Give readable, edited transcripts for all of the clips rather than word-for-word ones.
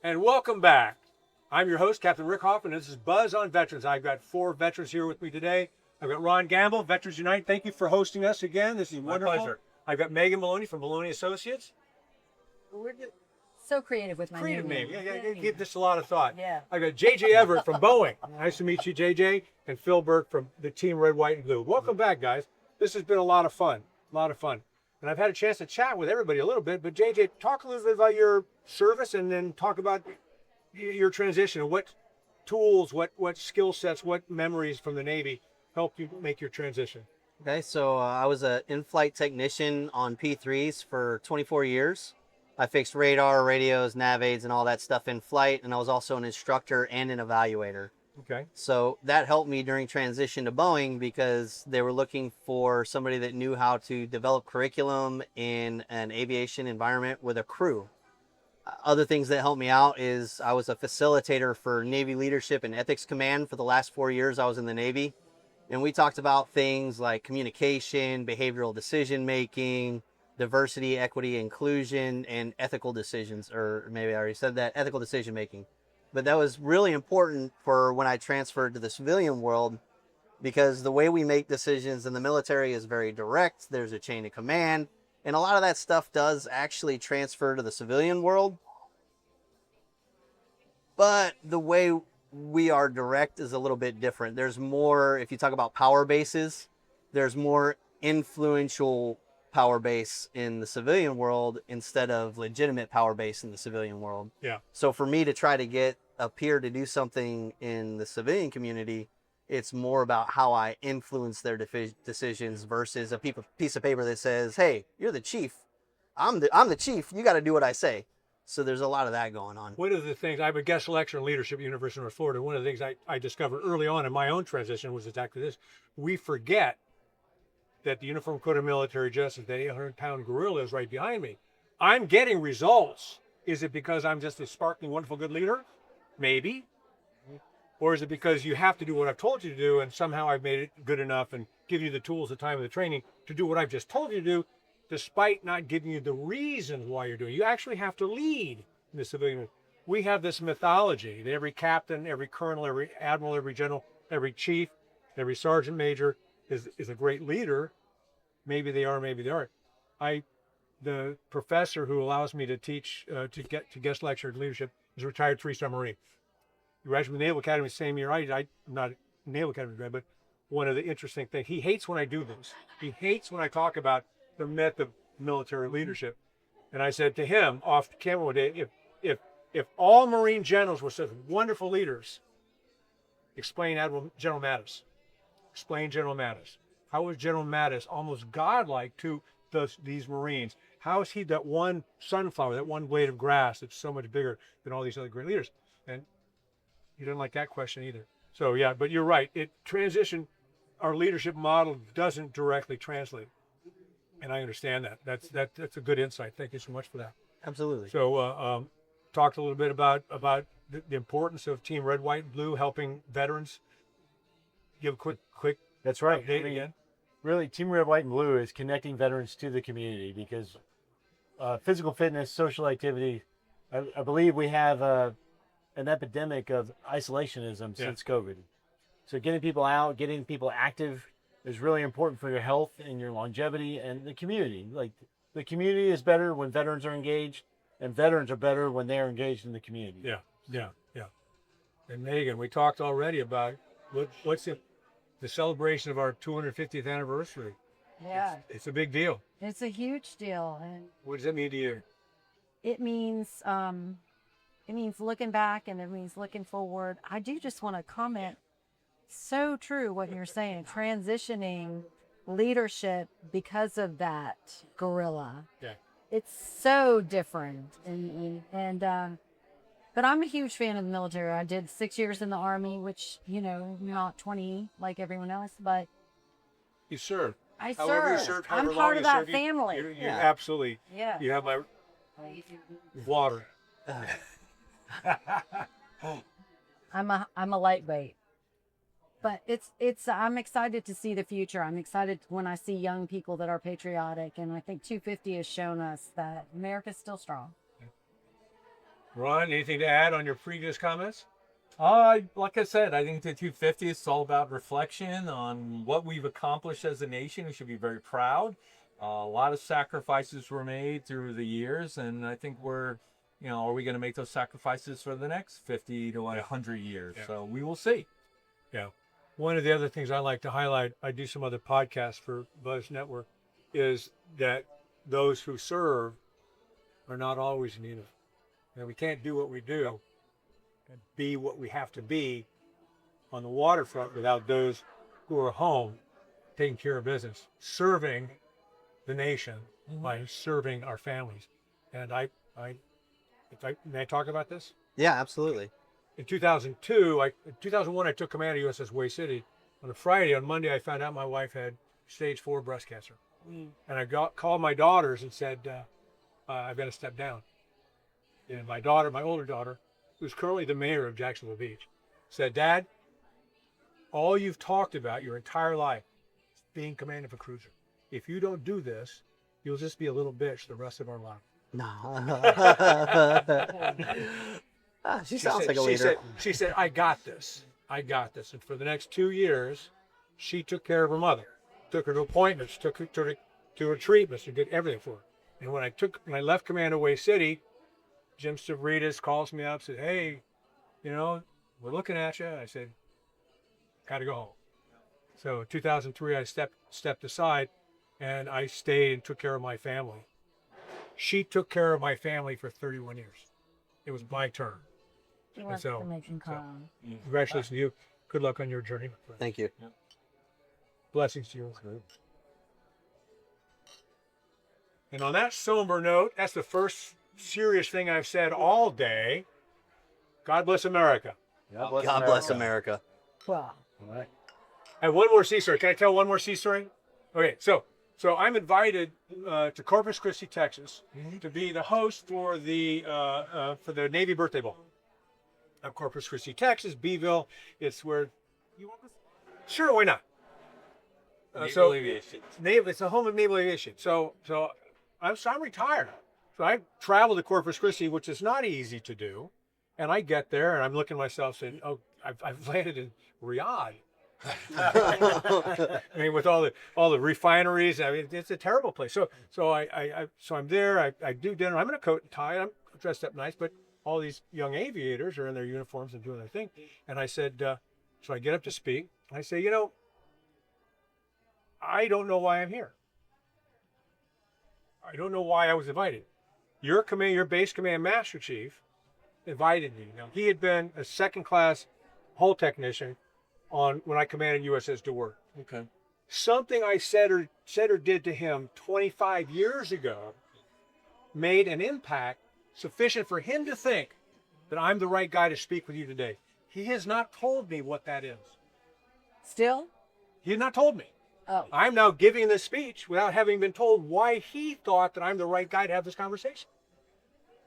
And welcome back. I'm your host, Captain Rick Hoffman, and this is Buzz on Veterans. I've got 4 veterans here with me today. I've got Ron Gamble, Veterans Unite. Thank you for hosting us again. This is wonderful. My pleasure. I've got Megan Maloney from Maloney Associates. So creative with my Creative name. name. Yeah, give this a lot of thought. Yeah. I've got JJ Everett from Boeing. Nice to meet you, JJ. And Phil Burt from the team Red, White, and Blue. Welcome back, guys. This has been a lot of fun. And I've had a chance to chat with everybody a little bit, but JJ, talk a little bit about your service and then talk about your transition and what tools, what skill sets, what memories from the Navy helped you make your transition. Okay, so I was an in-flight technician on P3s for 24 years. I fixed radar, radios, nav aids, and all that stuff in flight, and I was also an instructor and an evaluator. Okay. So that helped me during transition to Boeing because they were looking for somebody that knew how to develop curriculum in an aviation environment with a crew. Other things that helped me out is I was a facilitator for Navy Leadership and Ethics Command for the last 4 years I was in the Navy. And we talked about things like communication, behavioral decision making, diversity, equity, inclusion, and ethical decisions, or maybe I already said that, ethical decision making. But that was really important for when I transferred to the civilian world because the way we make decisions in the military is very direct. There's a chain of command, and a lot of that stuff does actually transfer to the civilian world. But the way we are direct is a little bit different. There's more, if you talk about power bases, there's more influential power base in the civilian world instead of legitimate power base in the civilian world. Yeah. So for me to try to get a peer to do something in the civilian community, it's more about how I influence their decisions versus a piece of paper that says, hey, you're the chief. I'm the chief. You got to do what I say. So there's a lot of that going on. One of the things, I'm a guest lecturer in leadership at the University of North Florida. One of the things I discovered early on in my own transition was exactly this. We forget that the Uniform Code of Military Justice, that 800-pound gorilla is right behind me. I'm getting results. Is it because I'm just a sparkling, wonderful, good leader? Maybe. Or is it because you have to do what I've told you to do and somehow I've made it good enough and give you the tools, the time, and the training to do what I've just told you to do, despite not giving you the reasons why you're doing it. You actually have to lead in the civilian. We have this mythology that every captain, every colonel, every admiral, every general, every chief, every sergeant major is a great leader. Maybe they are, maybe they aren't. The professor who allows me to teach, to guest lecture in leadership is a retired 3-star Marine. He graduated from the Naval Academy the same year I'm not a Naval Academy grad, but one of the interesting things, he hates when I do this. He hates when I talk about the myth of military leadership. And I said to him off camera one day, if all Marine generals were such wonderful leaders, explain General Mattis. Explain General Mattis. How was General Mattis almost godlike to these Marines? How is he that one sunflower, that one blade of grass that's so much bigger than all these other great leaders? And he didn't like that question either. So yeah, but you're right. Our leadership model doesn't directly translate. And I understand that. That's a good insight. Thank you so much for that. Absolutely. So talked a little bit about the importance of Team Red, White, and Blue helping veterans. Give a quick That's right. update again. Really, Team Red, White, and Blue is connecting veterans to the community because physical fitness, social activity, I believe we have an epidemic of isolationism since COVID. So getting people out, getting people active is really important for your health and your longevity and the community. Like the community is better when veterans are engaged, and veterans are better when they're engaged in the community. Yeah. And Megan, we talked already about what's the celebration of our 250th anniversary. Yeah. It's a big deal. It's a huge deal. And What does that mean to you? it means looking back and it means looking forward. I do just want to comment, so true what you're saying, transitioning leadership because of that gorilla. Yeah. It's so different. But I'm a huge fan of the military. I did 6 years in the Army, which, not 20 like everyone else, but You served. I However you served. served, I'm however part long of you that served, family. You absolutely. Yeah. You have my water. I'm a lightweight. But I'm excited to see the future. I'm excited when I see young people that are patriotic, and I think 250 has shown us that America's still strong. Ron, anything to add on your previous comments? Like I said, I think the 250 is all about reflection on what we've accomplished as a nation. We should be very proud. A lot of sacrifices were made through the years, and I think we're, are we going to make those sacrifices for the next 50 to 100 years? Yeah. So we will see. Yeah. One of the other things I like to highlight, I do some other podcasts for Buzz Network, is that those who serve are not always in uniform. And we can't do what we do and be what we have to be on the waterfront without those who are home taking care of business, serving the nation by serving our families. And may I talk about this? Yeah, absolutely. In 2002, in 2001, I took command of USS Way City. On a Friday, on Monday, I found out my wife had stage 4 breast cancer. And I called my daughters and said, I've got to step down. And my older daughter, who's currently the mayor of Jacksonville Beach, said, Dad, all you've talked about your entire life is being command of a cruiser. If you don't do this, you'll just be a little bitch the rest of our life. No. She sounds like a leader. She said, I got this. I got this. And for the next 2 years, she took care of her mother, took her to appointments, took her to her treatments, and did everything for her. And when I left command of Way City, Jim Stavridis calls me up, said, hey, we're looking at you. I said, got to go home. So in 2003, I stepped aside, and I stayed and took care of my family. She took care of my family for 31 years. It was my turn. She wants so- to make him calm. Congratulations to you. Good luck on your journey, my friend. Thank you. Blessings to you. And on that somber note, that's the first serious thing I've said all day. God bless America. God bless America. Well, All right. I have one more sea story. Can I tell one more sea story? Okay, so I'm invited to Corpus Christi, Texas, to be the host for the Navy Birthday Ball. Corpus Christi, Texas, Beeville. It's where you want this? Sure, why not? Naval aviation. It's a home of naval aviation. So I'm retired. So I travel to Corpus Christi, which is not easy to do. And I get there and I'm looking at myself saying, oh, I've landed in Riyadh. I mean, with all the refineries, I mean, it's a terrible place. So I'm there. I do dinner. I'm in a coat and tie. I'm dressed up nice, but all these young aviators are in their uniforms and doing their thing. And I said, so I get up to speak. And I say, I don't know why I'm here. I don't know why I was invited. Your base command master chief invited me. Now, he had been a second-class hull technician when I commanded USS DeWert. Okay. Something I said or did to him 25 years ago made an impact sufficient for him to think that I'm the right guy to speak with you today. He has not told me what that is. still? He has not told me. Oh, I'm now giving this speech without having been told why he thought that I'm the right guy to have this conversation.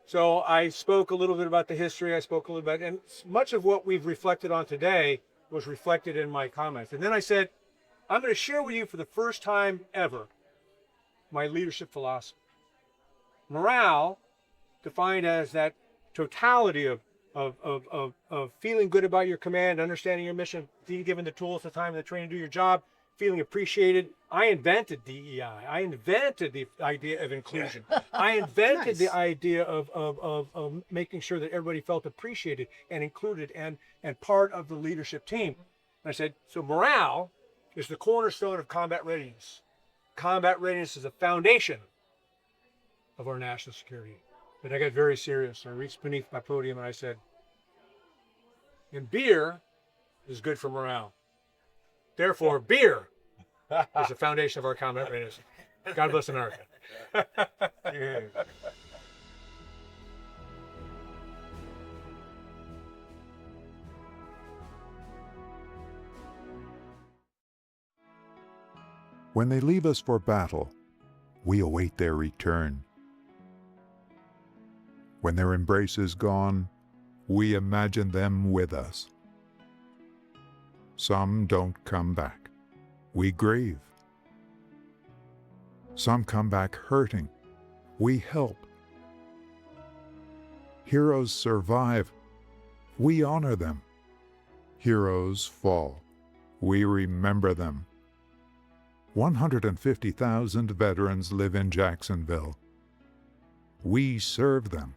So I spoke a little bit about the history. I spoke a little bit, and much of what we've reflected on today was reflected in my comments. And then I said, I'm going to share with you for the first time ever my leadership philosophy. Morale, defined as that totality of feeling good about your command, understanding your mission, being given the tools, the time, and the training to do your job, feeling appreciated. I invented DEI. I invented the idea of inclusion. I invented Nice. the idea of making sure that everybody felt appreciated and included and part of the leadership team. And I said, so morale is the cornerstone of combat readiness. Combat readiness is a foundation of our national security. But I got very serious. I reached beneath my podium and I said, and beer is good for morale. Therefore, beer is the foundation of our combat readiness. God bless America. Yeah. When they leave us for battle, we await their return. When their embrace is gone, we imagine them with us. Some don't come back. We grieve. Some come back hurting. We help. Heroes survive. We honor them. Heroes fall. We remember them. 150,000 veterans live in Jacksonville. We serve them.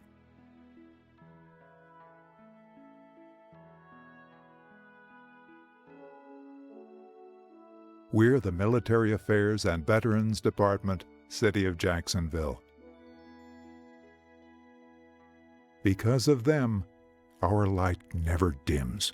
We're the Military Affairs and Veterans Department, City of Jacksonville. Because of them, our light never dims.